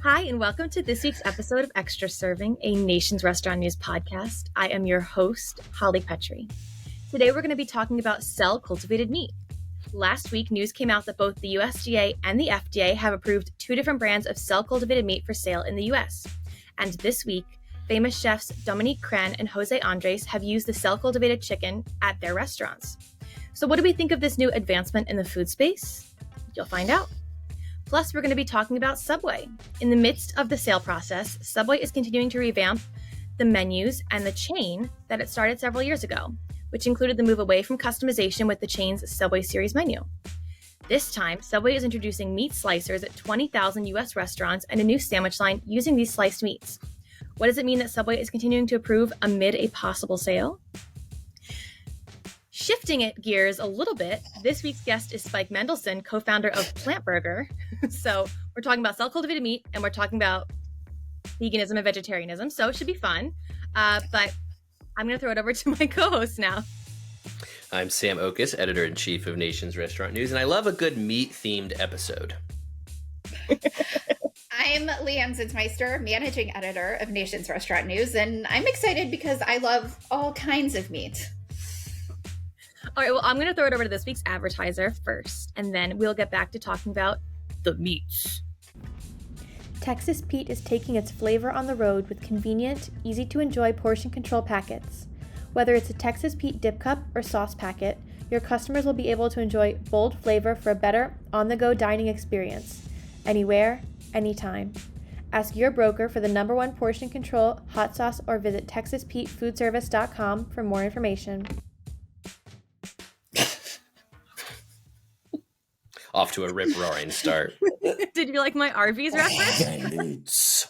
Hi, and welcome to this week's episode of Extra Serving, a Nation's Restaurant News podcast. I am your host, Holly Petre. Today we're going to be talking about cell-cultivated meat. Last week, news came out that both the USDA and the FDA have approved 2 different brands of cell-cultivated meat for sale in the U.S. And this week, famous chefs Dominique, Crenn, and José have used the cell-cultivated chicken at their restaurants. So what do we think of this new advancement in the food space? You'll find out. Plus, we're going to be talking about Subway. In the midst of the sale process, Subway is continuing to revamp the menus and the chain that it started several years ago, which included the move away from customization with the chain's Subway Series menu. This time, Subway is introducing meat slicers at 20,000 U.S. restaurants and a new sandwich line using these sliced meats. What does it mean that Subway is continuing to approve amid a possible sale? Shifting it gears a little bit, this week's guest is Spike Mendelsohn, co-founder of Plant Burger. So we're talking about cell-cultivated meat, and we're talking about veganism and vegetarianism, so it should be fun. But I'm going to throw it over to my co-host now. I'm Sam Oches, editor-in-chief of Nation's Restaurant News, and I love a good meat-themed episode. I'm Leigh Zinsmeister, managing editor of Nation's Restaurant News, and I'm excited because I love all kinds of meat. All right, well, I'm going to throw it over to this week's advertiser first, and then we'll get back to talking about the meats. Texas Pete is taking its flavor on the road with convenient, easy-to-enjoy portion control packets. Whether it's a Texas Pete dip cup or sauce packet, your customers will be able to enjoy bold flavor for a better on-the-go dining experience. Anywhere, anytime. Ask your broker for the #1 portion control hot sauce or visit TexasPeteFoodService.com for more information. Off to a rip-roaring start. Did you like my Arbys reference?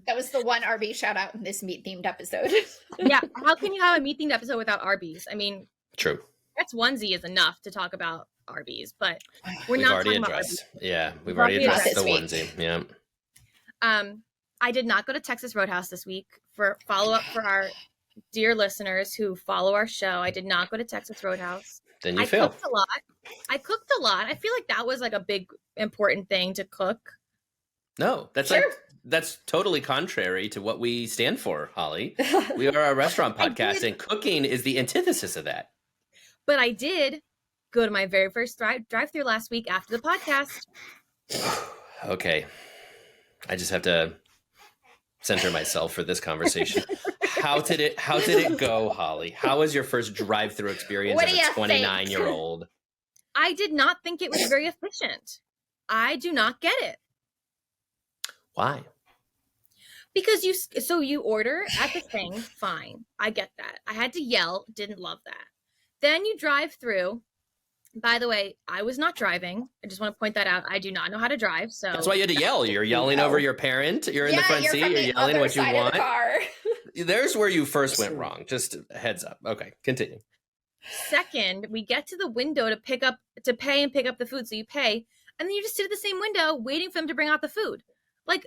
That was the one Arbys shout out in this meat-themed episode. Yeah, how can you have a meat-themed episode without Arbys? I mean, True. that's onesie is enough to talk about Arbys, but we've not already talking addressed. about Arbys. Yeah, we've already addressed the onesie. Yeah. I did not go to Texas Roadhouse this week for follow-up for our dear listeners who follow our show. I did not go to Texas Roadhouse. Then you failed. I cooked a lot. I feel like that was like a big important thing to cook. No, that's totally contrary to what we stand for, Holly. We are a restaurant podcast, and cooking is the antithesis of that. But I did go to my very first drive-through last week after the podcast. Okay. I just have to center myself for this conversation. How did it go, Holly? How was your first drive-through experience as a 29-year-old? I did not think it was very efficient. I do not get it. Why? Because you order at the thing, fine. I get that. I had to yell, didn't love that. Then you drive through. By the way, I was not driving. I just want to point that out. I do not know how to drive. So that's why you had to yell. You're yelling over your parent. You're in the front seat. You're yelling what you want. There's where you first went wrong. Just a heads up. Okay, continue. Second, we get to the window to pay and pick up the food. So you pay, and then you just sit at the same window waiting for them to bring out the food. Like,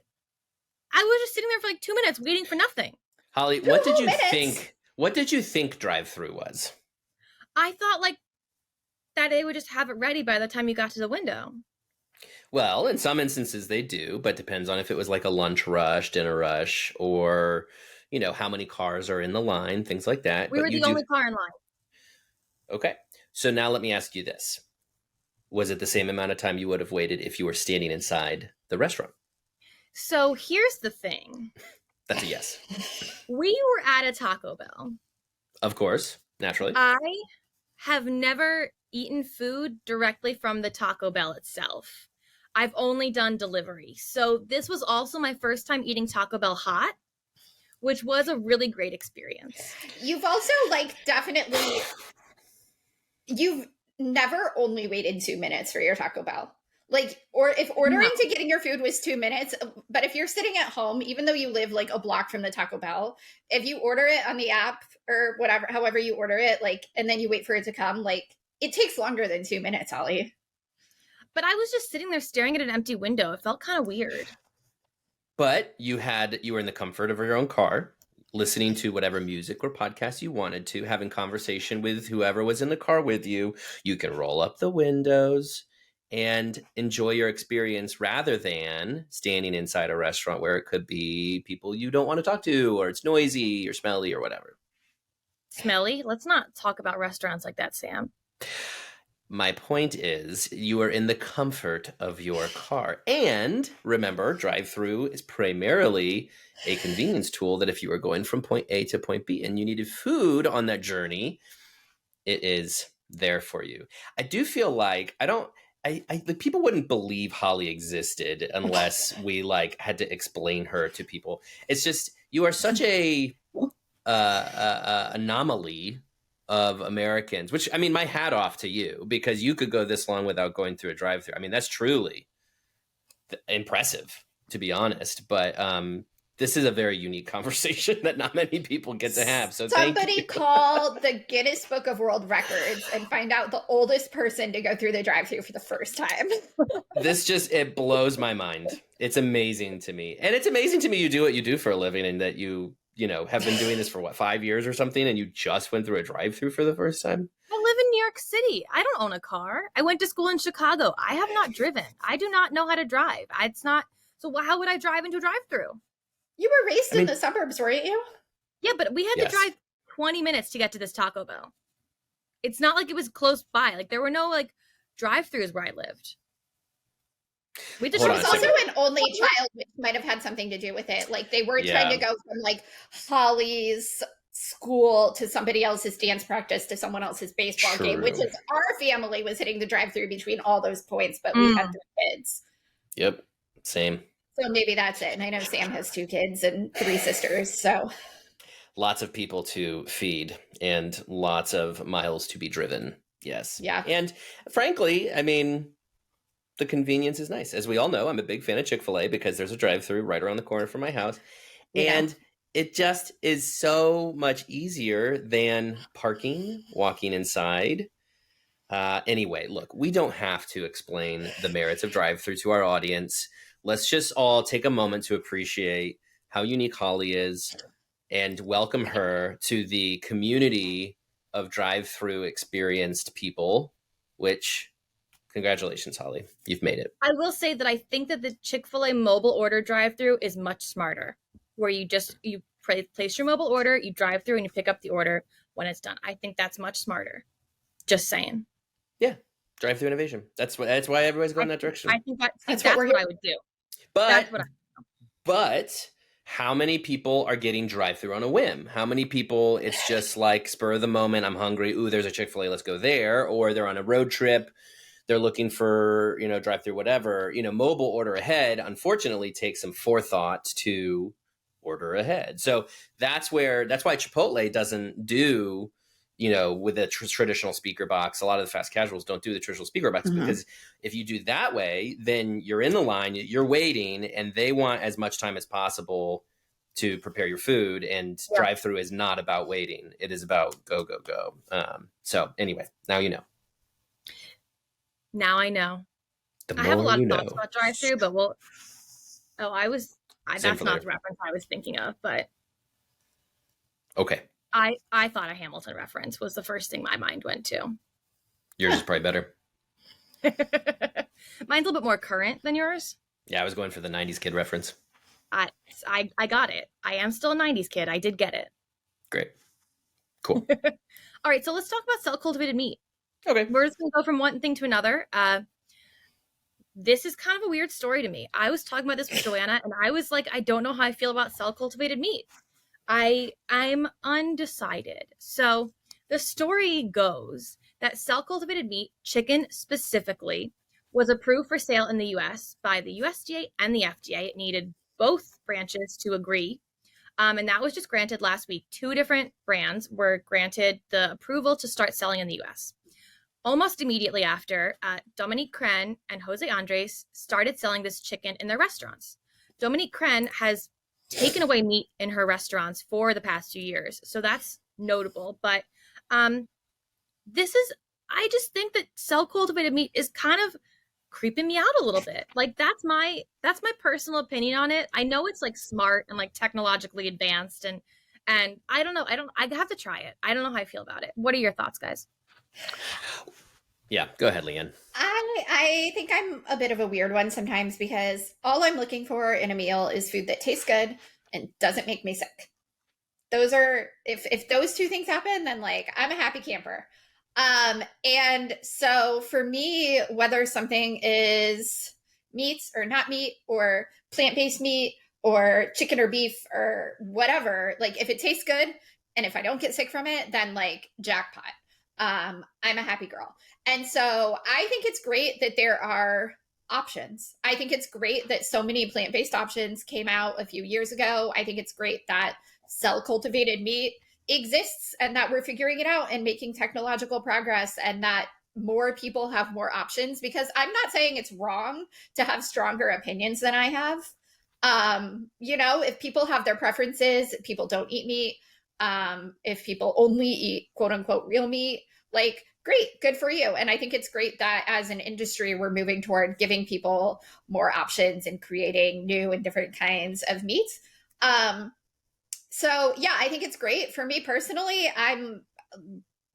I was just sitting there for like 2 minutes waiting for nothing. Holly, what did you think? What did you think drive-through was? I thought like that they would just have it ready by the time you got to the window. Well, in some instances they do, but depends on if it was like a lunch rush, dinner rush, or how many cars are in the line, things like that. We were the only car in line. Okay. So now let me ask you this. Was it the same amount of time you would have waited if you were standing inside the restaurant? So here's the thing. That's a yes. We were at a Taco Bell. Of course, naturally. I have never eaten food directly from the Taco Bell itself. I've only done delivery. So this was also my first time eating Taco Bell hot, which was a really great experience. You've also you've never only waited 2 minutes for your Taco Bell. Or if ordering to getting your food was 2 minutes, but if you're sitting at home, even though you live like a block from the Taco Bell, if you order it on the app or whatever, however you order it, and then you wait for it to come, it takes longer than 2 minutes, Holly. But I was just sitting there staring at an empty window. It felt kind of weird. But you were in the comfort of your own car, listening to whatever music or podcast you wanted to, having conversation with whoever was in the car with you. You can roll up the windows. and enjoy your experience rather than standing inside a restaurant where it could be people you don't want to talk to, or it's noisy or smelly or whatever. Smelly? Let's not talk about restaurants like that, Sam. My point is, you are in the comfort of your car. And remember, drive-through is primarily a convenience tool that if you are going from point A to point B and you needed food on that journey, it is there for you. I do feel like like people wouldn't believe Holly existed unless we like had to explain her to people. It's just, you are such a anomaly of Americans, which, I mean, my hat off to you, because you could go this long without going through a drive-through. I mean, that's truly impressive, to be honest. But this is a very unique conversation that not many people get to have. So somebody call the Guinness Book of World Records and find out the oldest person to go through the drive-thru for the first time. It blows my mind. It's amazing to me. And it's amazing to me you do what you do for a living, and that you have been doing this for 5 years or something, and you just went through a drive-thru for the first time. I live in New York City. I don't own a car. I went to school in Chicago. I have not driven. I do not know how to drive. So how would I drive into a drive-thru? You were raised in the suburbs, weren't you? Yeah, but we had to drive 20 minutes to get to this Taco Bell. It's not like it was close by. Like, there were no drive-thrus where I lived. She was also an only child, which might have had something to do with it. Like, they weren't trying to go from Holly's school to somebody else's dance practice to someone else's baseball game, which is, our family was hitting the drive-thru between all those points, but we had 3 kids. Yep, same. So maybe that's it. And I know Sam has 2 kids and 3 sisters, so. Lots of people to feed and lots of miles to be driven. Yes. Yeah. And frankly, I mean, the convenience is nice. As we all know, I'm a big fan of Chick-fil-A because there's a drive-thru right around the corner from my house. Yeah. And it just is so much easier than parking, walking inside. Anyway, look, we don't have to explain the merits of drive-thru to our audience. Let's just all take a moment to appreciate how unique Holly is and welcome her to the community of drive-thru experienced people, which, congratulations, Holly. You've made it. I will say that I think that the Chick-fil-A mobile order drive-thru is much smarter, where you place your mobile order, you drive through, and you pick up the order when it's done. I think that's much smarter. Just saying. Yeah. Drive-thru innovation. That's why everybody's going that direction. I think that's what I would do. But how many people are getting drive-thru on a whim? How many people it's just like spur of the moment, I'm hungry, ooh, there's a Chick-fil-A, let's go there. Or they're on a road trip, they're looking for, drive-thru, whatever. Mobile order ahead, unfortunately, takes some forethought to order ahead. So that's why Chipotle doesn't do, with a traditional speaker box. A lot of the fast casuals don't do the traditional speaker box because if you do that way, then you're in the line, you're waiting, and they want as much time as possible to prepare your food. And drive-thru is not about waiting. It is about go, go, go. So anyway, now you know. Now I know. I have a lot of thoughts about drive-thru, but that's not the reference I was thinking of, but. Okay. I thought a Hamilton reference was the first thing my mind went to. Yours is probably better. Mine's a little bit more current than yours. Yeah, I was going for the 90s kid reference. I got it. I am still a 90s kid. I did get it. Great. Cool. All right, so let's talk about cell-cultivated meat. Okay. We're just going to go from one thing to another. This is kind of a weird story to me. I was talking about this with Joanna, and I was like, I don't know how I feel about cell-cultivated meat. I'm undecided. So the story goes that cell-cultivated meat, chicken specifically, was approved for sale in the U.S. by the USDA and the FDA. It needed both branches to agree. And that was just granted last week. 2 different brands were granted the approval to start selling in the U.S. Almost immediately after, Dominique Crenn and José Andres started selling this chicken in their restaurants. Dominique Crenn has taken away meat in her restaurants for the past 2 years. So that's notable. But I just think that cell-cultivated meat is kind of creeping me out a little bit. Like, that's my personal opinion on it. I know it's smart and technologically advanced and I don't know. I have to try it. I don't know how I feel about it. What are your thoughts, guys? Yeah, go ahead, Leanne. I I think I'm a bit of a weird one sometimes because all I'm looking for in a meal is food that tastes good and doesn't make me sick. Those are, if those two things happen, then like I'm a happy camper. And so for me, whether something is meat or not meat or plant-based meat or chicken or beef or whatever, like if it tastes good and if I don't get sick from it, then like jackpot. I'm a happy girl. And so I think it's great that there are options. I think it's great that so many plant-based options came out a few years ago. I think it's great that cell-cultivated meat exists and that we're figuring it out and making technological progress and that more people have more options, because I'm not saying it's wrong to have stronger opinions than I have. If people have their preferences, people don't eat meat. If people only eat quote unquote real meat, like great, good for you. And I think it's great that as an industry, we're moving toward giving people more options and creating new and different kinds of meats. So yeah, I think it's great. For me personally, I'm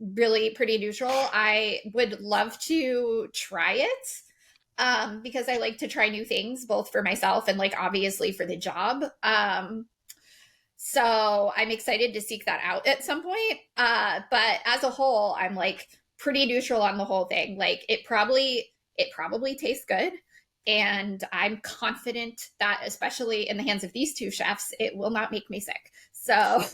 really pretty neutral. I would love to try it because I like to try new things, both for myself and like obviously for the job. So I'm excited to seek that out at some point. But as a whole, I'm like pretty neutral on the whole thing. Like it probably tastes good. And I'm confident that, especially in the hands of these two chefs, it will not make me sick. So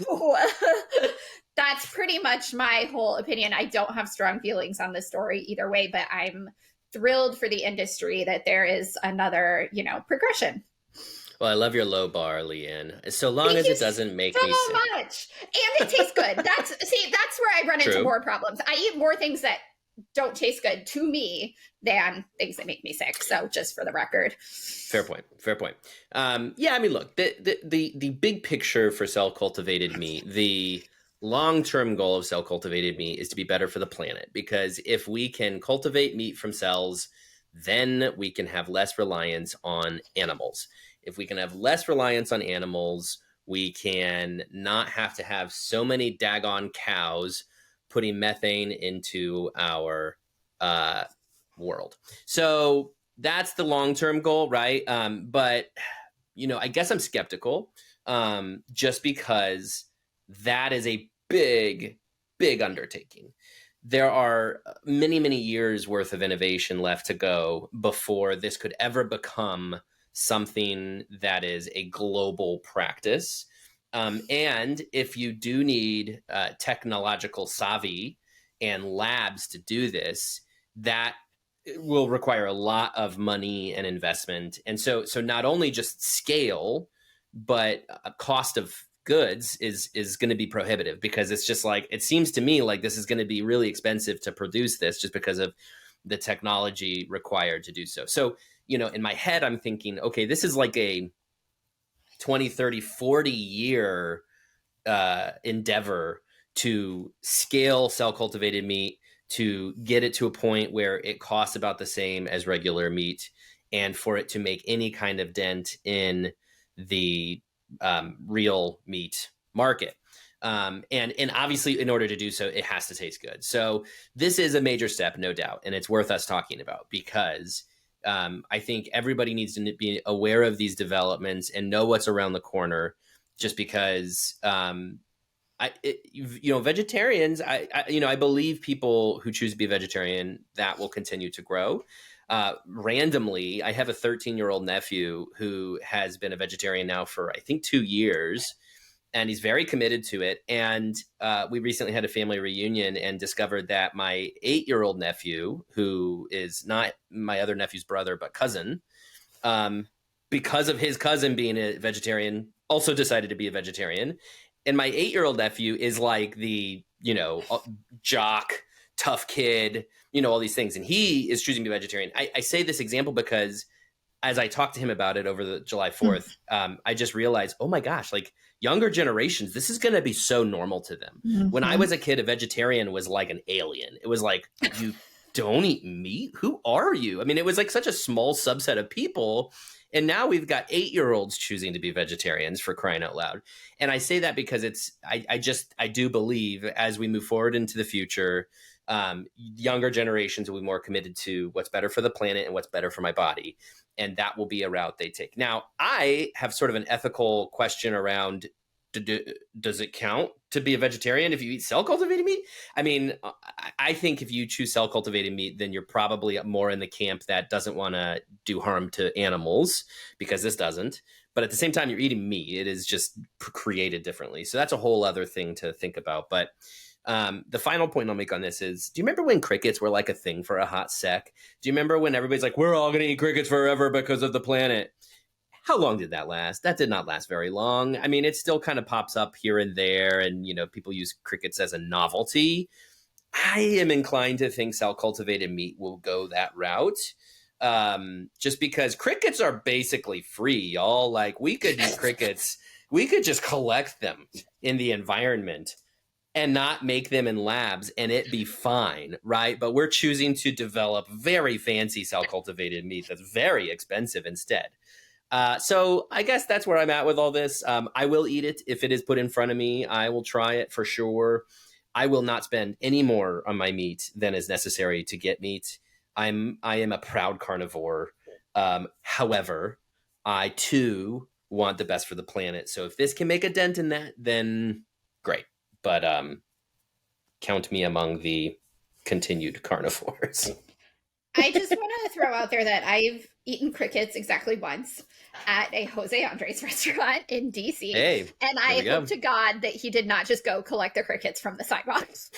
that's pretty much my whole opinion. I don't have strong feelings on this story either way, but I'm thrilled for the industry that there is another, progression. Well, I love your low bar, Leanne. So long as it doesn't make me sick. So much. And it tastes good. That's where I run into more problems. I eat more things that don't taste good to me than things that make me sick. So just for the record. Fair point. Yeah, I mean, look, the big picture for cell-cultivated meat, the long-term goal of cell-cultivated meat is to be better for the planet, because if we can cultivate meat from cells, then we can have less reliance on animals. If we can have less reliance on animals, we can not have to have so many daggone cows putting methane into our world. So that's the long-term goal, right? But, I guess I'm skeptical just because that is a big, big undertaking. There are many, many years worth of innovation left to go before this could ever become something that is a global practice. And if you do need technological savvy and labs to do this, that will require a lot of money and investment. And so not only just scale, but cost of goods is going to be prohibitive, because it's just like, it seems to me like this is going to be really expensive to produce this just because of the technology required to do so. So, in my head, I'm thinking, okay, this is like a 20, 30, 40 year endeavor to scale cell-cultivated meat, to get it to a point where it costs about the same as regular meat, and for it to make any kind of dent in the real meat market. And obviously, in order to do so, it has to taste good. So this is a major step, no doubt, and it's worth us talking about, because I think everybody needs to be aware of these developments and know what's around the corner, just because, vegetarians, I believe people who choose to be vegetarian, that will continue to grow. Randomly, I have a 13-year-old nephew who has been a vegetarian now for, I think, 2 years. And he's very committed to it. And we recently had a family reunion and discovered that my 8-year-old nephew, who is not my other nephew's brother, but cousin, because of his cousin being a vegetarian, also decided to be a vegetarian. And my 8-year-old nephew is like the, jock, tough kid, all these things. And he is choosing to be vegetarian. I say this example because as I talked to him about it over the July 4th, I just realized, oh my gosh, like younger generations, this is going to be so normal to them. Mm-hmm. When I was a kid, a vegetarian was like an alien. It was like, you don't eat meat? Who are you? I mean, it was like such a small subset of people. And now we've got 8-year-olds choosing to be vegetarians, for crying out loud. And I say that because I do believe as we move forward into the future, Younger generations will be more committed to what's better for the planet and what's better for my body. And that will be a route they take. Now, I have sort of an ethical question around, does it count to be a vegetarian if you eat cell-cultivated meat? I mean, I think if you choose cell-cultivated meat, then you're probably more in the camp that doesn't want to do harm to animals, because this doesn't. But at the same time, you're eating meat. It is just created differently. So that's a whole other thing to think about. But the final point I'll make on this is, do you remember when crickets were like a thing for a hot sec? Do you remember when everybody's like, we're all going to eat crickets forever because of the planet? How long did that last? That did not last very long. I mean, it still kind of pops up here and there, and, you know, people use crickets as a novelty. I am inclined to think cell-cultivated meat will go that route, just because crickets are basically free, y'all. Like, we could eat crickets. We could just collect them in the environment and not make them in labs, and it be fine, right? But we're choosing to develop very fancy cell-cultivated meat that's very expensive instead. So I guess that's where I'm at with all this. I will eat it if it is put in front of me. I will try it for sure. I will not spend any more on my meat than is necessary to get meat. I am a proud carnivore. However, I too want the best for the planet. So if this can make a dent in that, then great. But count me among the continued carnivores. I just want to throw out there that I've eaten crickets exactly once at a José Andres restaurant in DC. Hey, and I hope to God that he did not just go collect the crickets from the sidewalks.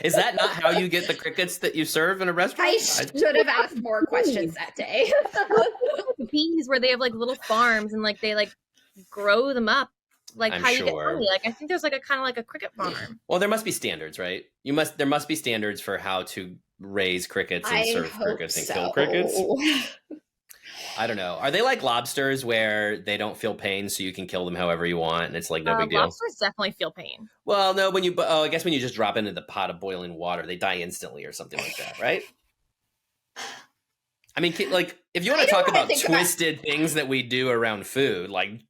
Is that not how you get the crickets that you serve in a restaurant? I should have asked more questions that day. Bees where they have like little farms and like they like grow them up. Like, I'm how you sure. get honey. Like, I think there's like a kind of like a cricket farm. Well, there must be standards, right? There must be standards for how to raise crickets and serve crickets and kill crickets. I don't know. Are they like lobsters where they don't feel pain, so you can kill them however you want, and it's like no big deal? Lobsters definitely feel pain. Well, no, I guess when you just drop into the pot of boiling water, they die instantly or something like that, right? I mean, like, if you want to talk about twisted things that we do around food, like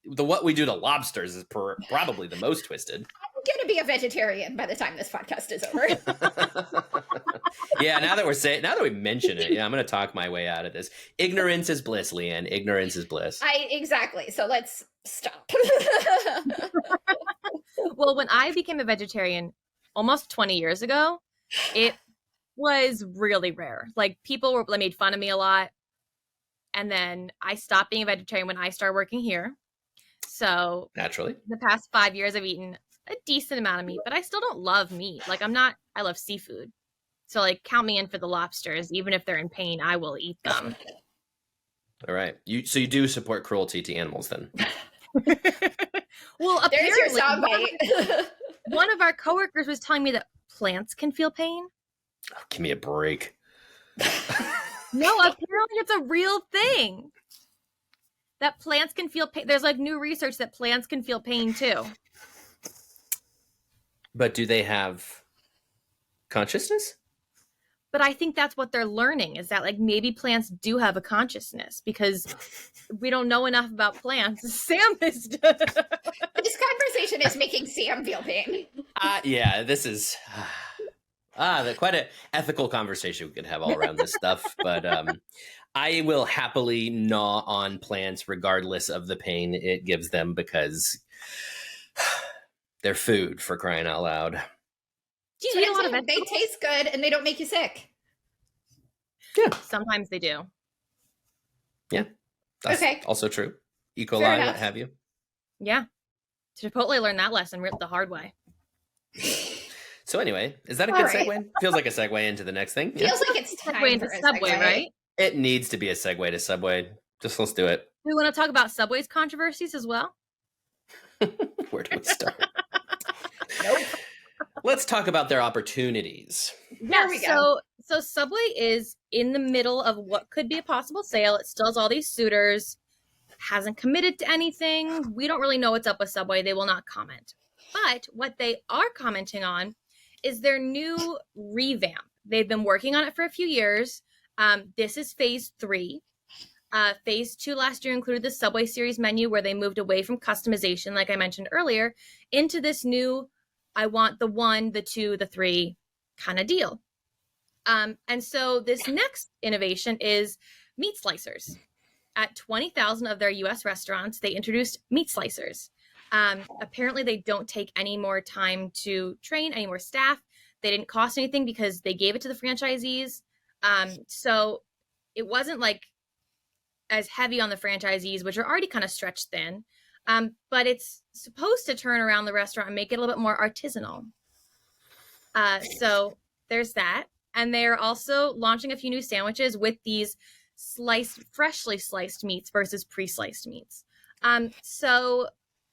what we do to lobsters is probably the most twisted. I'm going to be a vegetarian by the time this podcast is over. Yeah, now that we mention it, I'm going to talk my way out of this. Ignorance is bliss, Leanne. Ignorance is bliss. Exactly. So let's stop. Well, when I became a vegetarian almost 20 years ago, it was really rare. Like, people made fun of me a lot. And then I stopped being a vegetarian when I started working here. So naturally, the past 5 years I've eaten a decent amount of meat, but I still don't love meat. Like, I love seafood. So like, count me in for the lobsters. Even if they're in pain, I will eat them. All right. So you do support cruelty to animals then? Well, there's your soundbite. One of our coworkers was telling me that plants can feel pain. Oh, give me a break. No, apparently it's a real thing. That plants can feel pain. There's like new research that plants can feel pain too. But do they have consciousness? But I think that's what they're learning, is that like maybe plants do have a consciousness, because we don't know enough about plants. Sam is. This conversation is making Sam feel pain. Yeah, this is quite an ethical conversation we could have all around this stuff. But I will happily gnaw on plants regardless of the pain it gives them, because they're food, for crying out loud. Do you eat a lot of vegetables? They taste good and they don't make you sick. Yeah. Sometimes they do. Yeah. That's also true. E. coli, what have you. Yeah. Chipotle learned that lesson the hard way. So anyway, is that a good segue? Feels like a segue into the next thing. Feels like it's time segue into Subway, right? It needs to be a segue to Subway. Let's do it. We want to talk about Subway's controversies as well? Where do we start? Nope. Let's talk about their opportunities. Yeah, so Subway is in the middle of what could be a possible sale. It still has all these suitors, hasn't committed to anything. We don't really know what's up with Subway. They will not comment. But what they are commenting on is their new revamp. They've been working on it for a few years. This is phase 3. Phase 2 last year included the Subway series menu, where they moved away from customization, like I mentioned earlier, into this new I want the 1, the 2, the 3 kind of deal. And so this next innovation is meat slicers. At 20,000 of their US restaurants, they introduced meat slicers. Apparently, they don't take any more time to train, any more staff. They didn't cost anything because they gave it to the franchisees. So it wasn't like as heavy on the franchisees, which are already kind of stretched thin. But it's supposed to turn around the restaurant and make it a little bit more artisanal. So there's that. And they're also launching a few new sandwiches with these freshly sliced meats versus pre-sliced meats. So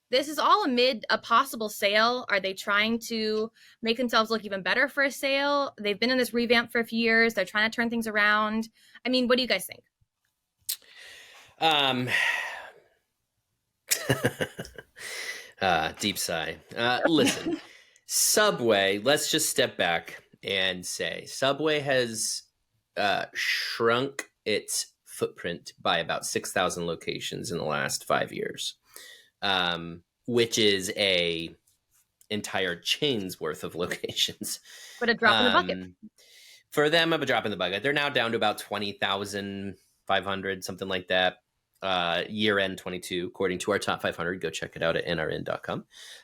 this is all amid a possible sale. Are they trying to make themselves look even better for a sale? They've been in this revamp for a few years. They're trying to turn things around. I mean, what do you guys think? Deep sigh. Listen, Subway, let's just step back and say Subway has shrunk its footprint by about 6,000 locations in the last 5 years, which is a entire chain's worth of locations. But a drop in the bucket. For them, a drop in the bucket. They're now down to about 20,500, something like that. Year end 22, according to our top 500. Go check it out at nrn.com.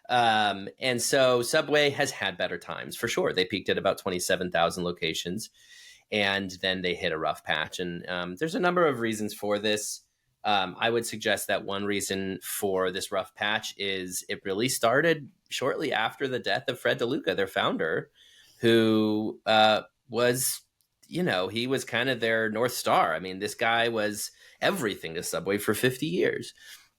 And so Subway has had better times for sure. They peaked at about 27,000 locations, and then they hit a rough patch. And there's a number of reasons for this. I would suggest that one reason for this rough patch is it really started shortly after the death of Fred DeLuca, their founder, who was, he was kind of their North Star. I mean, this guy was everything to Subway for 50 years.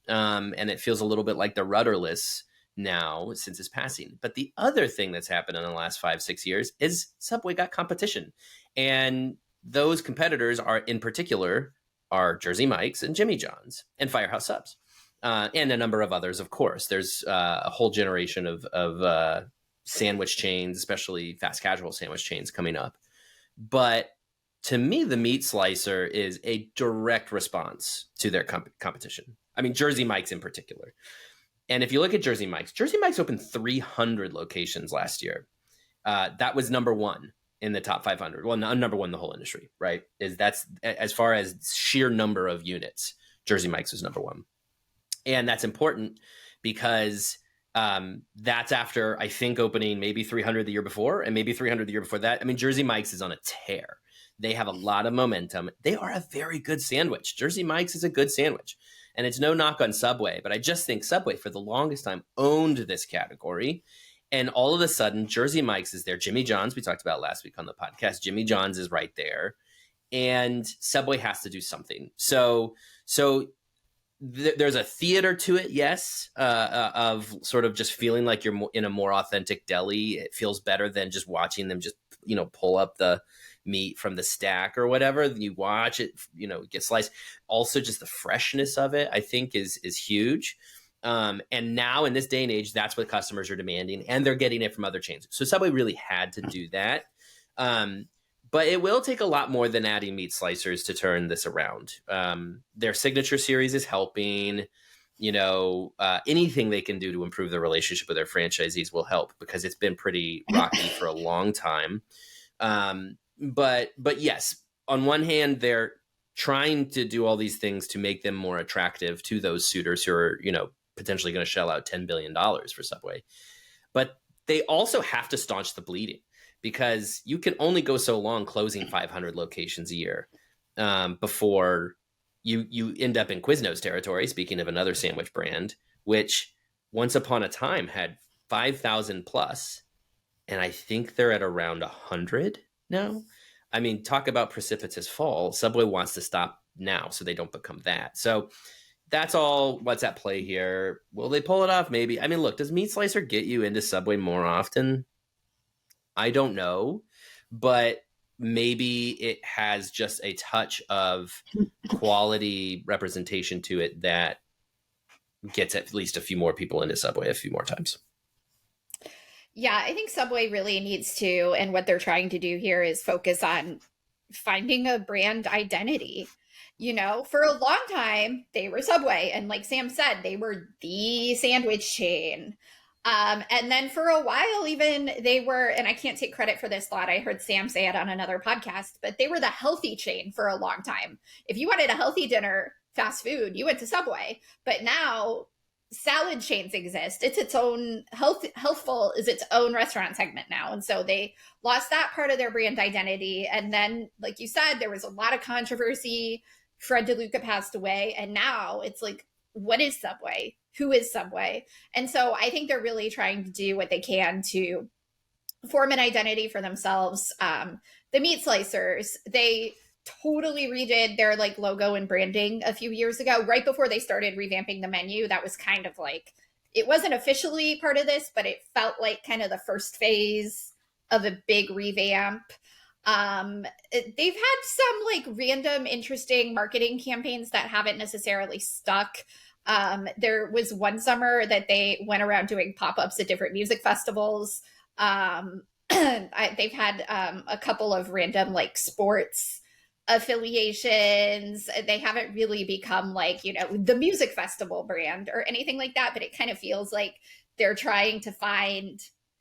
And it feels a little bit like the rudderless now since his passing. But the other thing that's happened in the last 5-6 years is Subway got competition. And those competitors in particular are Jersey Mike's and Jimmy John's and Firehouse Subs. And a number of others, of course. There's a whole generation of sandwich chains, especially fast casual sandwich chains coming up. But to me, the meat slicer is a direct response to their competition. I mean, Jersey Mike's in particular. And if you look at Jersey Mike's opened 300 locations last year. That was number one in the top 500. Well, number one in the whole industry, right? That's as far as sheer number of units, Jersey Mike's was number one. And that's important because that's after, I think, opening maybe 300 the year before and maybe 300 the year before that. I mean, Jersey Mike's is on a tear. They have a lot of momentum. They are a very good sandwich. Jersey Mike's is a good sandwich. And it's no knock on Subway, but I just think Subway for the longest time owned this category. And all of a sudden, Jersey Mike's is there. Jimmy John's, we talked about last week on the podcast. Jimmy John's is right there. And Subway has to do something. So there's a theater to it, yes, of sort of just feeling like you're in a more authentic deli. It feels better than just watching them just, pull up the meat from the stack or whatever. You watch it, get sliced. Also, just the freshness of it, I think, is huge. And now in this day and age, that's what customers are demanding, and they're getting it from other chains. So Subway really had to do that. But it will take a lot more than adding meat slicers to turn this around. Their signature series is helping. Anything they can do to improve the relationship with their franchisees will help, because it's been pretty rocky for a long time. But yes, on one hand, they're trying to do all these things to make them more attractive to those suitors who are, potentially going to shell out $10 billion for Subway. But they also have to staunch the bleeding, because you can only go so long closing 500 locations a year before you end up in Quiznos territory, speaking of another sandwich brand, which once upon a time had 5,000 plus, and I think they're at around 100 now. I mean, talk about precipitous fall. Subway wants to stop now so they don't become that. So that's all what's at play here. Will they pull it off? Maybe. I mean, look, does Meat Slicer get you into Subway more often? I don't know, but maybe it has just a touch of quality representation to it that gets at least a few more people into Subway a few more times. Yeah, I think Subway really needs to, and what they're trying to do here is focus on finding a brand identity. For a long time, they were Subway. And like Sam said, they were the sandwich chain. And then for a while, even they were, and I can't take credit for this thought, I heard Sam say it on another podcast, but they were the healthy chain for a long time. If you wanted a healthy dinner, fast food, you went to Subway. But now salad chains exist. It's its own healthful is its own restaurant segment now. And so they lost that part of their brand identity. And then, like you said, there was a lot of controversy. Fred DeLuca passed away. And now it's like, what is Subway? Who is Subway? And so I think they're really trying to do what they can to form an identity for themselves. The meat slicers, they totally redid their like logo and branding a few years ago, right before they started revamping the menu. That was kind of like, it wasn't officially part of this, but it felt like kind of the first phase of a big revamp. They've had some like random interesting marketing campaigns that haven't necessarily stuck. There was one summer that they went around doing pop-ups at different music festivals. They've had a couple of random like sports affiliations. They haven't really become like, you know, the music festival brand or anything like that, but it kind of feels like they're trying to find,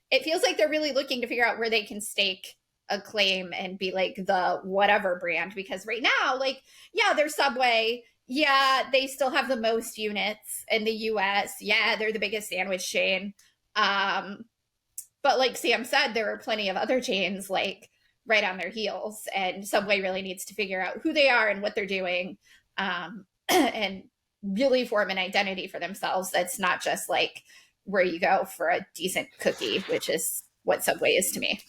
it feels like they're really looking to figure out where they can stake a claim and be like the whatever brand, because right now, like, yeah, they're Subway. Yeah, they still have the most units in the US. Yeah, they're the biggest sandwich chain. But like Sam said, there are plenty of other chains like right on their heels, and Subway really needs to figure out who they are and what they're doing, and really form an identity for themselves that's not just like where you go for a decent cookie, which is what Subway is to me.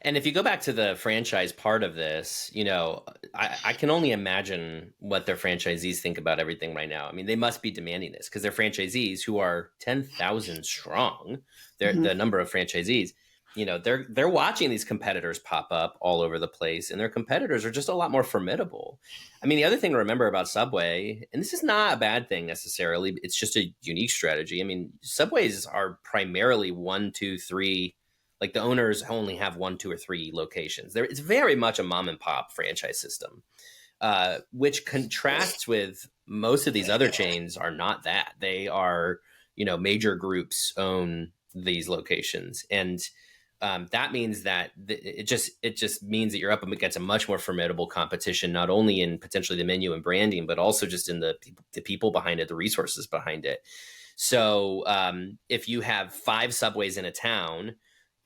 And if you go back to the franchise part of this, you know, I can only imagine what their franchisees think about everything right now. I mean, they must be demanding this because their franchisees, who are 10,000 strong, the number of franchisees, you know, they're watching these competitors pop up all over the place, and their competitors are just a lot more formidable. I mean, the other thing to remember about Subway, and this is not a bad thing necessarily, it's just a unique strategy. I mean, Subways are primarily 1, 2, 3. Like the owners only have 1, 2, or 3 locations. It's very much a mom and pop franchise system, which contrasts with most of these other chains are not that. They are, you know, major groups own these locations. And that means that it just means that you're up against a much more formidable competition, not only in potentially the menu and branding, but also just in the people behind it, the resources behind it. So if you have 5 Subways in a town,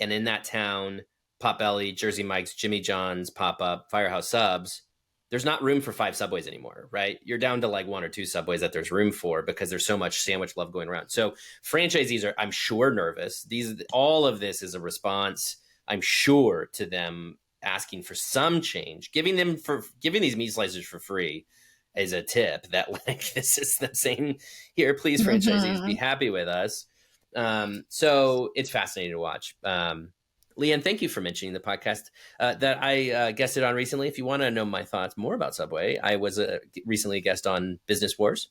and in that town, Potbelly, Jersey Mike's, Jimmy John's, Pop-Up, Firehouse Subs, there's not room for 5 Subways anymore, right? You're down to like 1 or 2 Subways that there's room for because there's so much sandwich love going around. So franchisees are, I'm sure, nervous. All of this is a response, I'm sure, to them asking for some change. Giving these meat slicers for free is a tip that like this is them saying, here, please, franchisees, be happy with us. So it's fascinating to watch. Leigh, and thank you for mentioning the podcast that I guested on recently. If you want to know my thoughts more about Subway, I was recently a guest on Business Wars.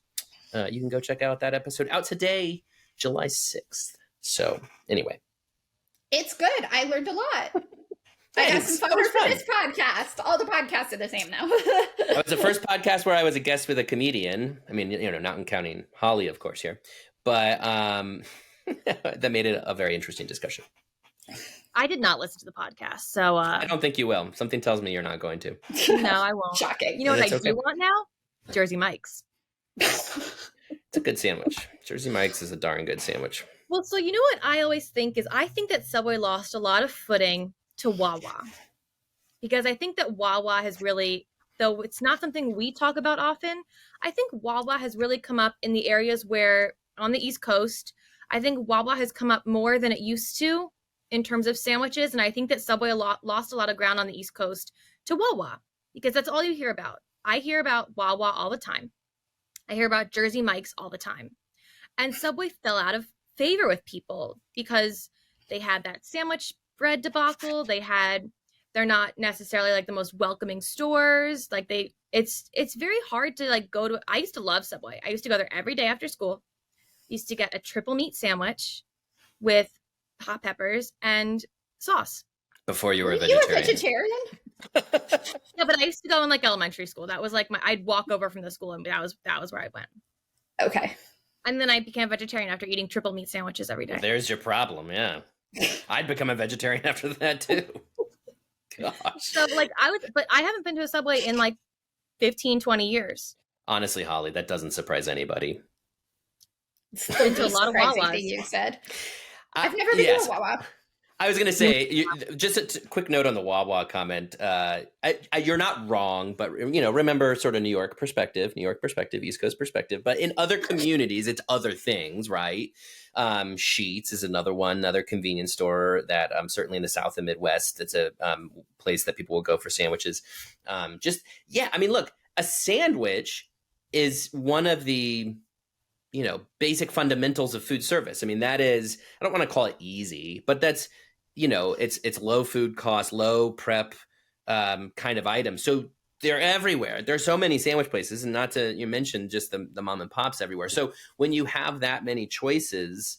You can go check out that episode, out today, July 6th. So anyway. It's good. I learned a lot. I got some fodder for this podcast. All the podcasts are the same now. It was the first podcast where I was a guest with a comedian. I mean, you know, not counting Holly, of course, here. But that made it a very interesting discussion. I did not listen to the podcast, so I don't think you will. Something tells me you're not going to. No, I won't. Shocking. You know what I do want now? Jersey Mike's. It's a good sandwich. Jersey Mike's is a darn good sandwich. Well, so you know what I always think is I think that Subway lost a lot of footing to Wawa, because I think that Wawa has really, though it's not something we talk about often, I think Wawa has really come up in the areas where on the East Coast, I think Wawa has come up more than it used to in terms of sandwiches. And I think that Subway lost a lot of ground on the East Coast to Wawa, because that's all you hear about. I hear about Wawa all the time. I hear about Jersey Mike's all the time. And Subway fell out of favor with people because they had that sandwich bread debacle. They're not necessarily like the most welcoming stores. Like it's very hard to like go to. I used to love Subway. I used to go there every day after school. Used to get a triple meat sandwich with hot peppers and sauce. Before you were a vegetarian? Yeah, but I used to go in like elementary school. That was like I'd walk over from the school and that was where I went. Okay. And then I became a vegetarian after eating triple meat sandwiches every day. There's your problem, yeah. I'd become a vegetarian after that too. Gosh. So but I haven't been to a Subway in like 15, 20 years. Honestly, Holly, that doesn't surprise anybody. It's the least surprising thing you said. I've never been to a Wawa. I was going to say, just a quick note on the Wawa comment. You're not wrong, but remember sort of New York perspective, East Coast perspective. But in other communities, it's other things, right? Sheetz is another one, another convenience store that certainly in the South and Midwest, it's a place that people will go for sandwiches. Look, a sandwich is one of the basic fundamentals of food service. I mean, that is, I don't want to call it easy, but that's, it's low food cost, low prep kind of item. So they're everywhere. There's so many sandwich places, and not to mention just the mom and pops everywhere. So when you have that many choices,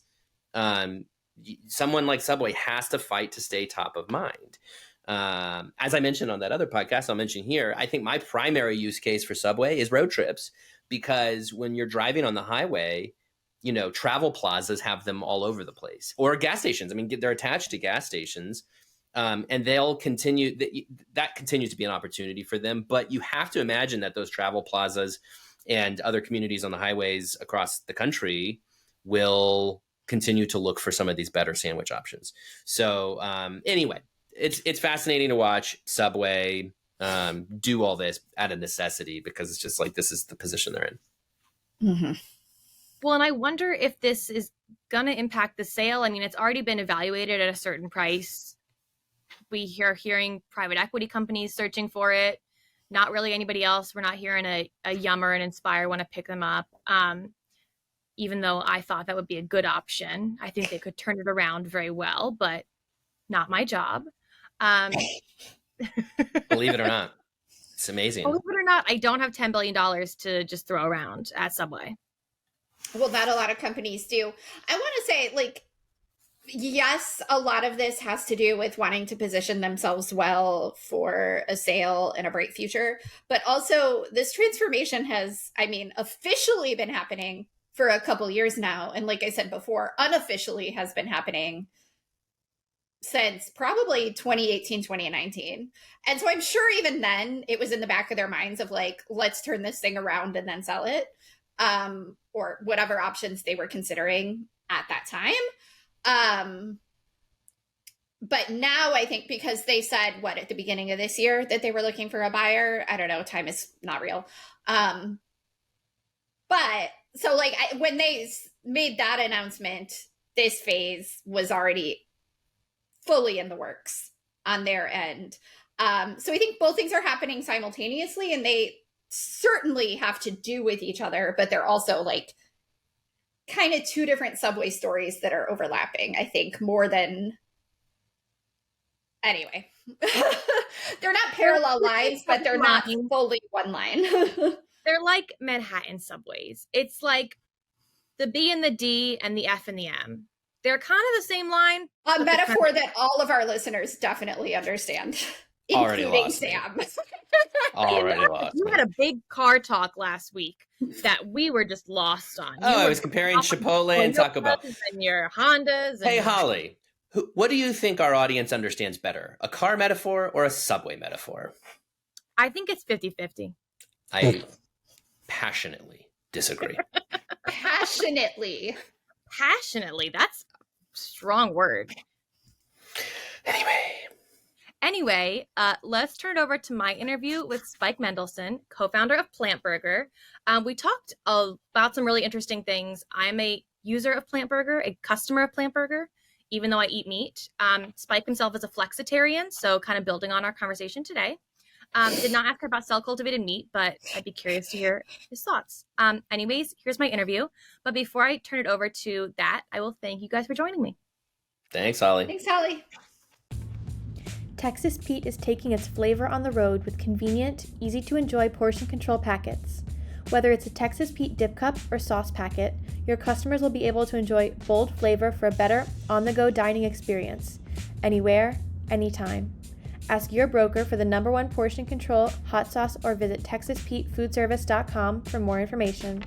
someone like Subway has to fight to stay top of mind. As I mentioned on that other podcast, I'll mention here, I think my primary use case for Subway is road trips, because when you're driving on the highway, travel plazas have them all over the place, or gas stations. I mean, they're attached to gas stations, and they'll continue. That continues to be an opportunity for them. But you have to imagine that those travel plazas and other communities on the highways across the country will continue to look for some of these better sandwich options. So anyway, it's fascinating to watch Subway do all this out of necessity, because it's just like, this is the position they're in. Mm-hmm. Well, and I wonder if this is going to impact the sale. I mean, it's already been evaluated at a certain price. We are hearing private equity companies searching for it. Not really anybody else. We're not hearing a Yum or an Inspire want to pick them up. Even though I thought that would be a good option. I think they could turn it around very well, but not my job. Believe it or not, it's amazing. Believe it or not, I don't have $10 billion to just throw around at Subway. Well, that a lot of companies do. I want to say, yes, a lot of this has to do with wanting to position themselves well for a sale and a bright future. But also, this transformation has, officially been happening for a couple years now. And like I said before, unofficially has been happening since probably 2018, 2019. And so I'm sure even then it was in the back of their minds of let's turn this thing around and then sell it, or whatever options they were considering at that time. But now I think, because they said at the beginning of this year that they were looking for a buyer, I don't know, time is not real. But so when they made that announcement, this phase was already fully in the works on their end. So I think both things are happening simultaneously, and they certainly have to do with each other, but they're also kind of two different Subway stories that are overlapping, I think, more than... Anyway. They're not parallel lines, but they're not fully one line. They're like Manhattan Subways. It's like the B and the D and the F and the M. They're kind of the same line. A metaphor that all of our listeners definitely understand, including Sam. Already lost. You had a big car talk last week that we were just lost on. I was comparing Chipotle and Taco Bell. And your Hondas. Hey, Holly, what do you think our audience understands better? A car metaphor or a Subway metaphor? I think it's 50-50. I passionately disagree. Passionately. That's a strong word. Anyway, let's turn it over to my interview with Spike Mendelsohn, co-founder of Plant Burger. We talked about some really interesting things. I'm a user of Plant Burger, a customer of Plant Burger, even though I eat meat. Spike himself is a flexitarian, so kind of building on our conversation today. Did not ask her about cell-cultivated meat, but I'd be curious to hear his thoughts. Anyways, here's my interview. But before I turn it over to that, I will thank you guys for joining me. Thanks, Holly. Thanks, Holly. Texas Pete is taking its flavor on the road with convenient, easy-to-enjoy portion control packets. Whether it's a Texas Pete dip cup or sauce packet, your customers will be able to enjoy bold flavor for a better on-the-go dining experience. Anywhere, anytime. Ask your broker for the #1 portion control hot sauce, or visit TexasPeteFoodService.com for more information.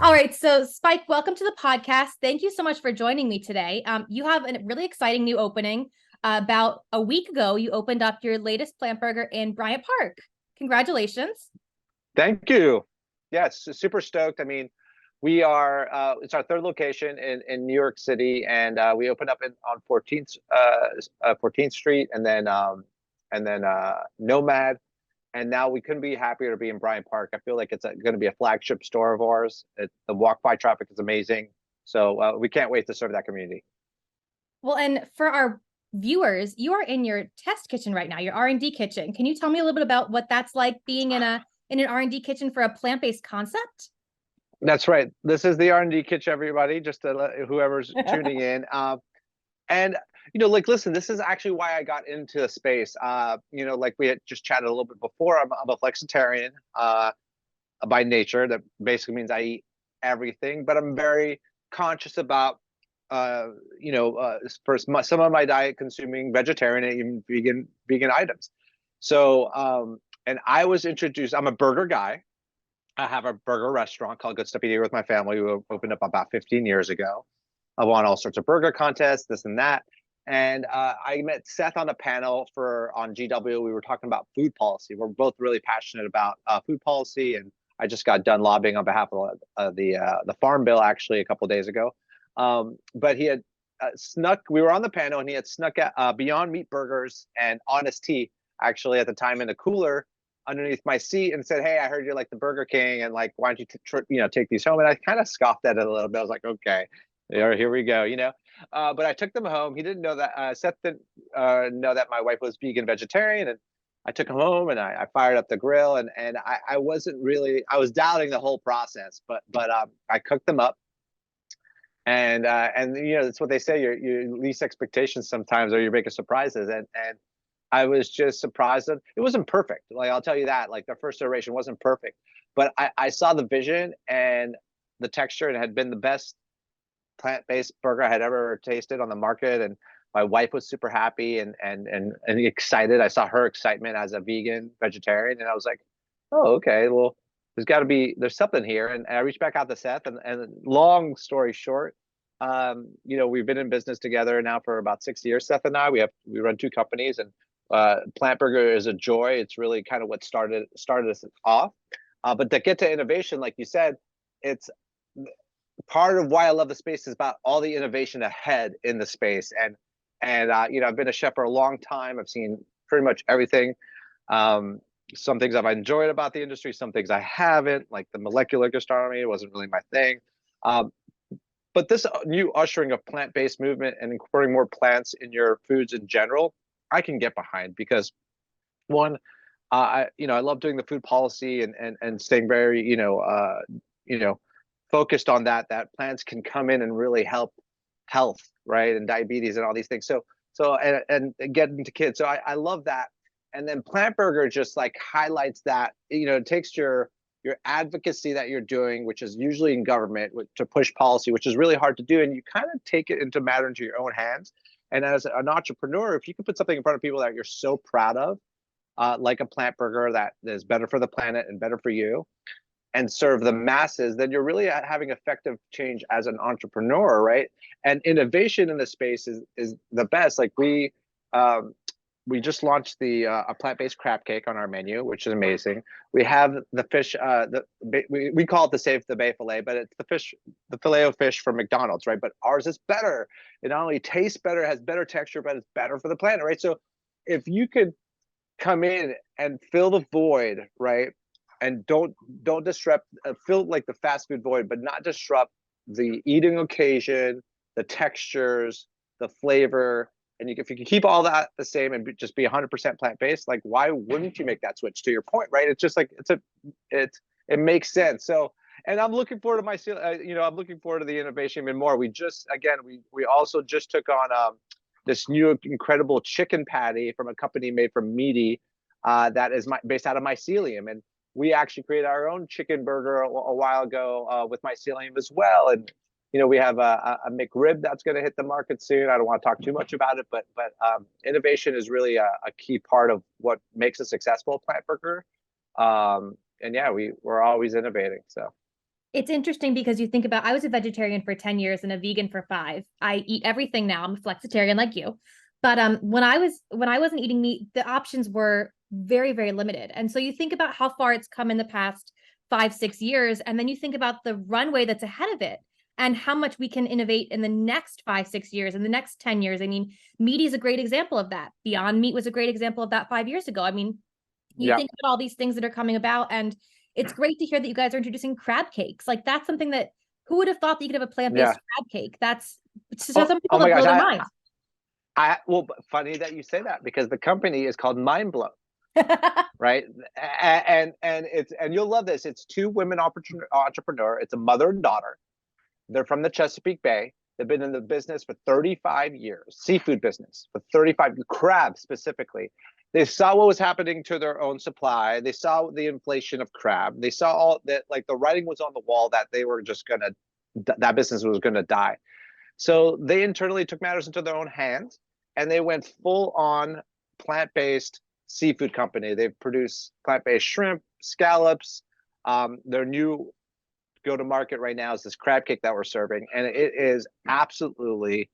All right. So Spike, welcome to the podcast. Thank you so much for joining me today. You have a really exciting new opening. About a week ago, you opened up your latest plant burger in Bryant Park. Congratulations. Thank you. Yes, super stoked. I mean, we are, it's our third location in New York City, and we opened up on 14th Street, and then Nomad. And now we couldn't be happier to be in Bryant Park. I feel like it's going to be a flagship store of ours. The walk-by traffic is amazing. So we can't wait to serve that community. Well, and for our viewers, you are in your test kitchen right now, your R&D kitchen. Can you tell me a little bit about what that's like being in an R&D kitchen for a plant-based concept? That's right. This is the R&D kitchen, everybody, just to let whoever's tuning in. And like, listen, this is actually why I got into the space. Like we had just chatted a little bit before, I'm a flexitarian by nature. That basically means I eat everything, but I'm very conscious about, for some of my diet consuming vegetarian and even vegan items. So, and I was introduced, I'm a burger guy. I have a burger restaurant called Good Stuff Eating with my family. We opened up about 15 years ago. I won all sorts of burger contests, this and that. And I met Seth on a panel on GW. We were talking about food policy. We're both really passionate about food policy, and I just got done lobbying on behalf of the Farm Bill actually a couple of days ago. But he had snuck. We were on the panel, and he had snuck Beyond Meat burgers and Honest Tea actually at the time in the cooler underneath my seat, and said, "Hey, I heard you like the Burger King, and like, why don't you take these home?" And I kind of scoffed at it a little bit. I was like, "Okay, here we go," But I took them home. He didn't know that. Seth didn't know that my wife was vegan vegetarian, and I took him home and I fired up the grill, and I wasn't really, I was doubting the whole process, but I cooked them up, and that's what they say. Your least expectations sometimes are your biggest surprises, and I was just surprised that it wasn't perfect. Like, I'll tell you that, like, the first iteration wasn't perfect, but I saw the vision and the texture, and it had been the best plant-based burger I had ever tasted on the market. And my wife was super happy and excited. I saw her excitement as a vegan vegetarian, and I was like, oh, okay, well, there's something here. And I reached back out to Seth, and long story short, we've been in business together now for about 6 years. Seth and I, we run two companies, and Plant Burger is a joy. It's really kind of what started us off. But to get to innovation, like you said, it's part of why I love the space is about all the innovation ahead in the space. And I've been a chef for a long time. I've seen pretty much everything. Some things I've enjoyed about the industry, some things I haven't, like the molecular gastronomy. It wasn't really my thing. But this new ushering of plant-based movement and incorporating more plants in your foods in general, I can get behind, because one, I love doing the food policy and staying very, focused on that plants can come in and really help health, right? And diabetes and all these things. So and getting to kids. So I love that. And then Plant Burger just like highlights that, it takes your advocacy that you're doing, which is usually in government, to push policy, which is really hard to do. And you kind of take it into matter into your own hands. And as an entrepreneur, if you can put something in front of people that you're so proud of, like a Plant Burger that is better for the planet and better for you, and serve the masses, then you're really having effective change as an entrepreneur, right? And innovation in the space is the best. Like we just launched a plant-based crab cake on our menu, which is amazing. We have the fish, we call it the Save the Bay filet, but it's the filet of fish from McDonald's, right? But ours is better. It not only tastes better, has better texture, but it's better for the planet, right? So if you could come in and fill the void, right? And don't disrupt, fill like the fast food void, but not disrupt the eating occasion, the textures, the flavor. And if you can keep all that the same and just be 100% plant-based, like, why wouldn't you make that switch? To your point, right? It's just like it makes sense. So, and I'm looking forward to I'm looking forward to the innovation even more. We also just took on this new incredible chicken patty from a company made from meaty that is based out of mycelium. And we actually created our own chicken burger a while ago with mycelium as well. And we have a McRib that's going to hit the market soon. I don't want to talk too much about it, but innovation is really a key part of what makes a successful plant burger. And yeah, we're always innovating. So It's interesting because you think about, I was a vegetarian for 10 years and a vegan for 5. I eat everything now. I'm a flexitarian like you. But when I wasn't eating meat, the options were very, very limited. And so you think about how far it's come in the past 5, 6 years, and then you think about the runway that's ahead of it and how much we can innovate in the next 5, 6 years, in the next 10 years. I mean, meat is a great example of that. Beyond Meat was a great example of that 5 years ago. I mean, you think about all these things that are coming about, and it's great to hear that you guys are introducing crab cakes. Like, that's something that, who would have thought that you could have a plant-based crab cake? It's just some people that blow their minds. Well, funny that you say that, because the company is called Mind Blow. Right. And you'll love this. It's 2 women entrepreneur. It's a mother and daughter. They're from the Chesapeake Bay. They've been in the business for 35 years, seafood business for 35, crab specifically. They saw what was happening to their own supply. They saw the inflation of crab. They saw all that, like, the writing was on the wall that they were just that business was gonna die. So they internally took matters into their own hands, and they went full on plant-based seafood company. They've produced plant-based shrimp, scallops. Their new go-to-market right now is this crab cake that we're serving, and it is absolutely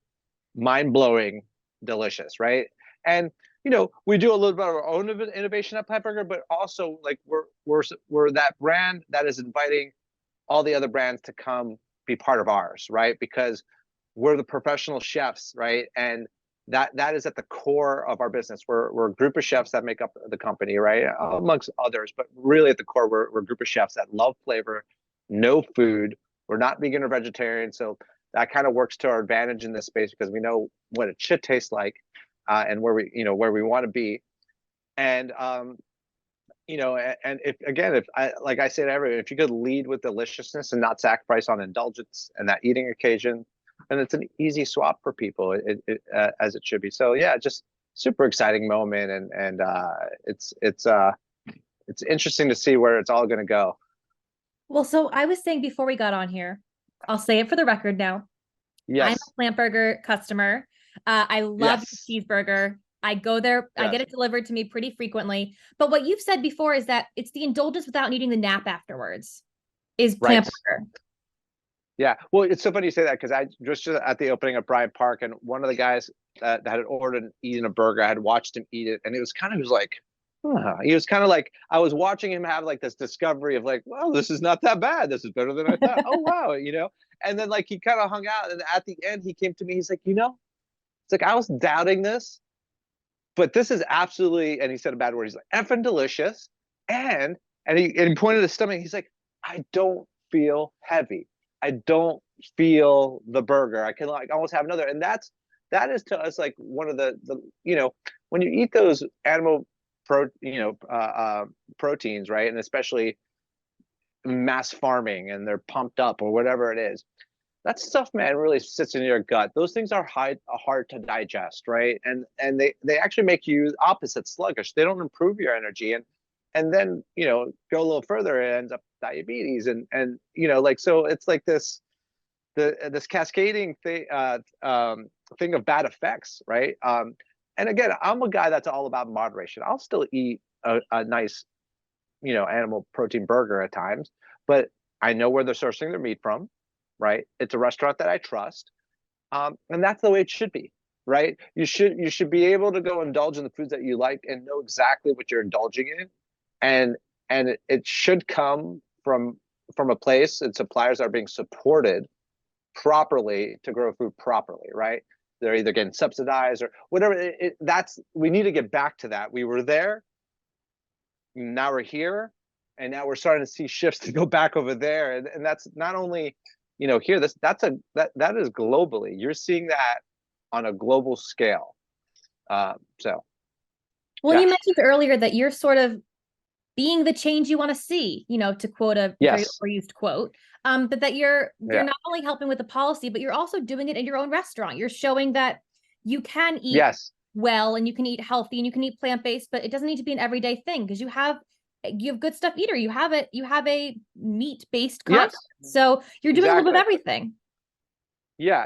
mind-blowing delicious, right? And we do a little bit of our own innovation at Plant Burger, but also, like, we're that brand that is inviting all the other brands to come be part of ours, right? Because we're the professional chefs, right? And that is at the core of our business. We're a group of chefs that make up the company, right? Amongst others, but really at the core, we're a group of chefs that love flavor, know food. We're not vegan or vegetarian, so that kind of works to our advantage in this space, because we know what it should taste like, and where we want to be. And and if like I say to everyone, if you could lead with deliciousness and not sacrifice on indulgence and that eating occasion, and it's an easy swap for people, as it should be. So yeah, just super exciting moment, and it's interesting to see where it's all going to go. Well, so I was saying before we got on here, I'll say it for the record now. Yes. I'm a Plant Burger customer. I love the cheeseburger. I go there, I get it delivered to me pretty frequently. But what you've said before is that it's the indulgence without needing the nap afterwards is Plant Burger. Yeah, well, it's so funny you say that, because I just at the opening of Bryant Park, and one of the guys that had ordered and eaten a burger, I had watched him eat it, and it was kind of, he was like, he was kind of like, I was watching him have like this discovery of like, well, this is not that bad. This is better than I thought. Oh, wow, And then, like, he kind of hung out, and at the end he came to me, he's like, it's like, I was doubting this, but this is absolutely, and he said a bad word, he's like, effing delicious. And he pointed at his stomach, he's like, I don't feel heavy. I don't feel the burger. I can, like, almost have another. And that is to us like one of the when you eat those animal proteins, right? And especially mass farming, and they're pumped up or whatever it is. That stuff, man, really sits in your gut. Those things are hard to digest, right? And they actually make you opposite, sluggish. They don't improve your energy, and then go a little further, it ends up diabetes, and like, so it's like this cascading thing of bad effects, right? And again, I'm a guy that's all about moderation. I'll still eat a nice animal protein burger at times, but I know where they're sourcing their meat from, right? It's a restaurant that I trust, and that's the way it should be, right? You should be able to go indulge in the foods that you like and know exactly what you're indulging in, and it should come from a place and suppliers that are being supported properly to grow food properly, right? They're either getting subsidized or whatever. We need to get back to that. We were there, now we're here, and now we're starting to see shifts to go back over there, and that's not only here. That is globally. You're seeing that on a global scale. Well, yeah. You mentioned earlier that you're sort of being the change you want to see, to quote a very overused quote, but that you're not only helping with the policy, but you're also doing it in your own restaurant. You're showing that you can eat well, and you can eat healthy, and you can eat plant-based, but it doesn't need to be an everyday thing, because you have good stuff eater. You have a meat-based concept. So you're doing a little bit of everything. Yeah.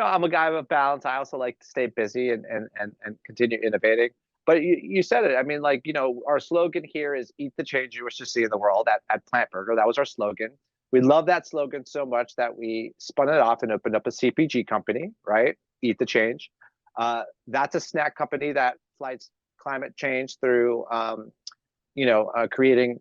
I'm a guy of balance. I also like to stay busy and continue innovating. But you said it. I mean, like, our slogan here is "Eat the change you wish to see in the world." At Plant Burger, that was our slogan. We love that slogan so much that we spun it off and opened up a CPG company, right? Eat the Change. That's a snack company that fights climate change through, creating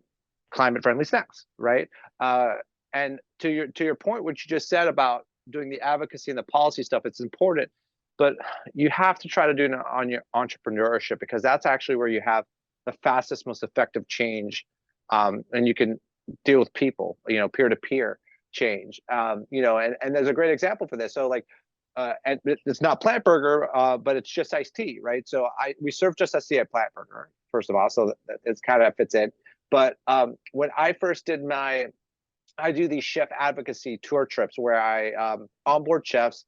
climate-friendly snacks, right? And to your point, what you just said about doing the advocacy and the policy stuff, it's important, but you have to try to do it on your entrepreneurship, because that's actually where you have the fastest, most effective change, and you can deal with people, peer-to-peer change, and there's a great example for this. So like, and it's not Plant Burger, but it's just iced tea, right? So we serve just iced tea at Plant Burger, first of all, so it's kind of fits in. But when I first did I do these chef advocacy tour trips where I onboard chefs,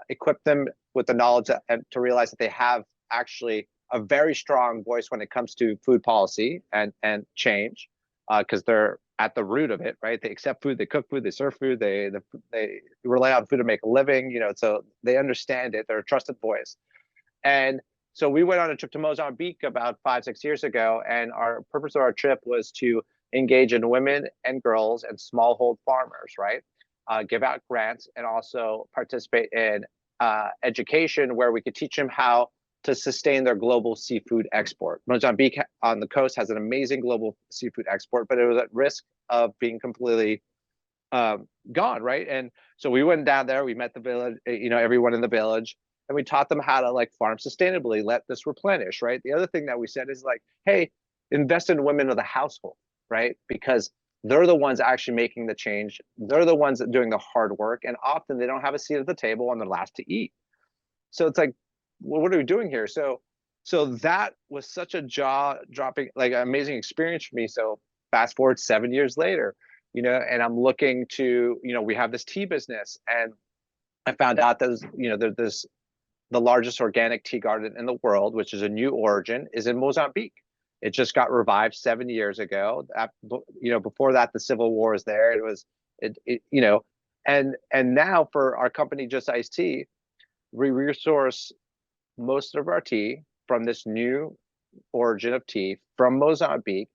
equip them with the knowledge to realize that they have actually a very strong voice when it comes to food policy and change, because they're at the root of it, right? They accept food, they cook food, they serve food, they rely on food to make a living, so they understand it. They're a trusted voice. And so we went on a trip to Mozambique about 5-6 years ago, and our purpose of our trip was to engage in women and girls and smallhold farmers, right? Give out grants and also participate in education where we could teach them how to sustain their global seafood export. Mozambique on the coast has an amazing global seafood export, but it was at risk of being completely gone, right? And so we went down there, we met the village, everyone in the village, and we taught them how to like farm sustainably, let this replenish, right? The other thing that we said is like, hey, invest in women of the household, right? Because they're the ones actually making the change. They're the ones that doing the hard work, and often they don't have a seat at the table and they're last to eat. So it's like, well, what are we doing here? So that was such a jaw-dropping, like amazing experience for me. So fast forward 7 years later, and I'm looking to, we have this tea business, and I found out that there's the largest organic tea garden in the world, which is a new origin, is in Mozambique. It just got revived 7 years ago. Before that, the civil war is there. It was, and now for our company, Just Iced Tea, we resource most of our tea from this new origin of tea from Mozambique,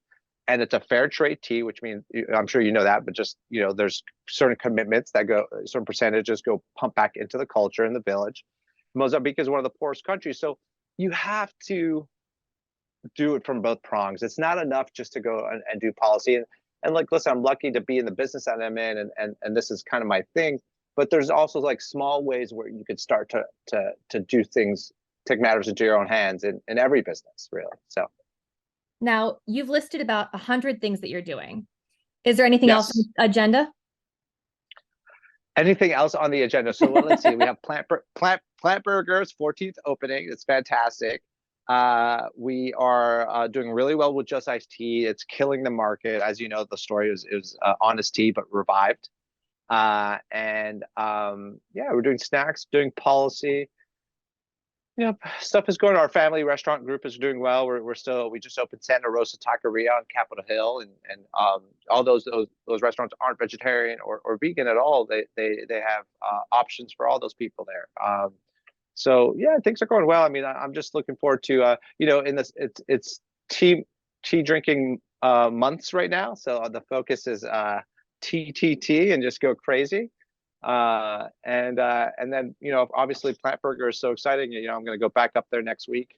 and it's a fair trade tea, which means, I'm sure you know that, but just there's certain commitments that go, certain percentages go pump back into the culture in the village. Mozambique is one of the poorest countries, so you have to do it from both prongs. It's not enough just to go and do policy. And like, listen, I'm lucky to be in the business that I'm in, and this is kind of my thing. But there's also like small ways where you could start to do things, take matters into your own hands in every business, really. So now you've listed about 100 things that you're doing. Is there anything Yes. else on the agenda? Anything else on the agenda? So let's see. We have Plant Burger's 14th opening. It's fantastic. We are doing really well with Just Iced Tea. It's killing the market. As you know, the story is Honest Tea, but revived. We're doing snacks, doing policy. Stuff is going. Our family restaurant group is doing well. We just opened Santa Rosa Taqueria on Capitol Hill, and all those restaurants aren't vegetarian or vegan at all. They have options for all those people there. So yeah, things are going well. I mean, I'm just looking forward to in this, it's tea drinking months right now. So the focus is tea and just go crazy. And then obviously Plant Burger is so exciting. I'm going to go back up there next week,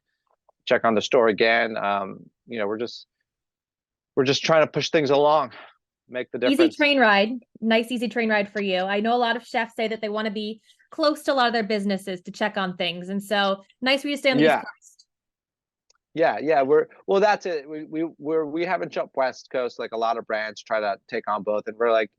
check on the store again. We're just trying to push things along, make the difference. Easy train ride. Nice easy train ride for you. I know a lot of chefs say that they want to be close to a lot of their businesses to check on things, and so nice for you to stay on the East Coast. Yeah. That's it. We haven't jumped West Coast like a lot of brands try to take on both, and we're like,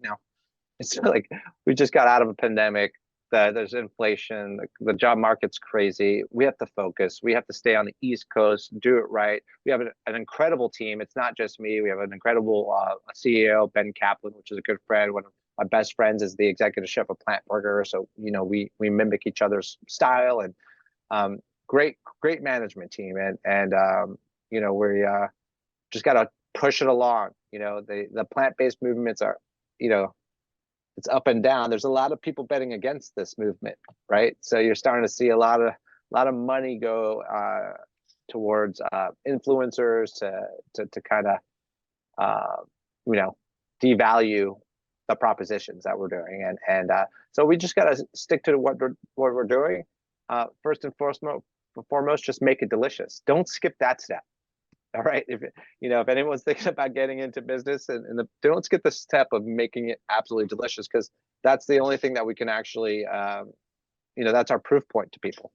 it's like we just got out of a pandemic. There's inflation. The job market's crazy. We have to focus. We have to stay on the East Coast, do it right. We have an incredible team. It's not just me. We have an incredible CEO, Ben Kaplan, which is a good friend. One of my best friends is the executive chef of Plant Burger. So we mimic each other's style, and great management team. And we just got to push it along. The plant-based movements are it's up and down. There's a lot of people betting against this movement, right? So you're starting to see a lot of money go towards influencers to kind of devalue the propositions that we're doing. And so we just got to stick to what we're doing. First and foremost, just make it delicious. Don't skip that step. All right. If anyone's thinking about getting into business, don't skip the step of making it absolutely delicious, because that's the only thing that we can actually, that's our proof point to people.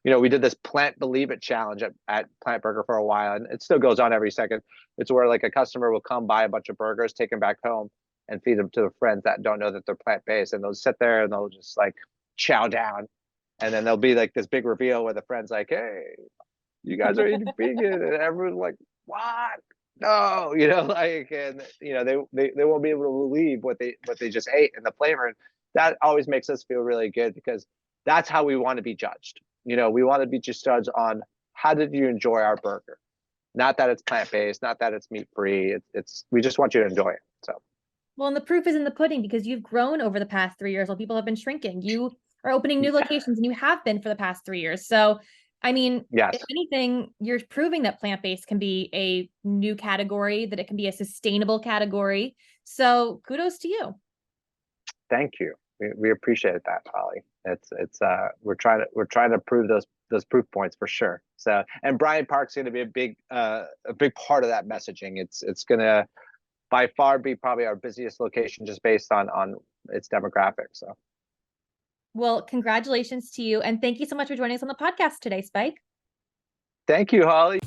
We did this Plant Believe It challenge at Plant Burger for a while, and it still goes on every second. It's where like a customer will come buy a bunch of burgers, take them back home, and feed them to their friends that don't know that they're plant-based, and they'll sit there and they'll just like chow down, and then there'll be like this big reveal where the friend's like, "Hey, you guys are eating vegan," and everyone's like, "What? No," and they won't be able to believe what they just ate and the flavor. And that always makes us feel really good, because that's how we want to be judged. We want to be just judged on how did you enjoy our burger, not that it's plant-based, not that it's meat-free. We just want you to enjoy it. So. Well, and the proof is in the pudding, because you've grown over the past 3 years while people have been shrinking. You are opening new locations, and you have been for the past 3 years. So, I mean, yes. If anything, you're proving that plant-based can be a new category, that it can be a sustainable category. So kudos to you. Thank you. We appreciate that, Holly. We're trying to prove those proof points for sure. So, and Bryant Park's going to be a big part of that messaging. It's going to by far be probably our busiest location, just based on its demographics. So. Well, congratulations to you. And thank you so much for joining us on the podcast today, Spike. Thank you, Holly.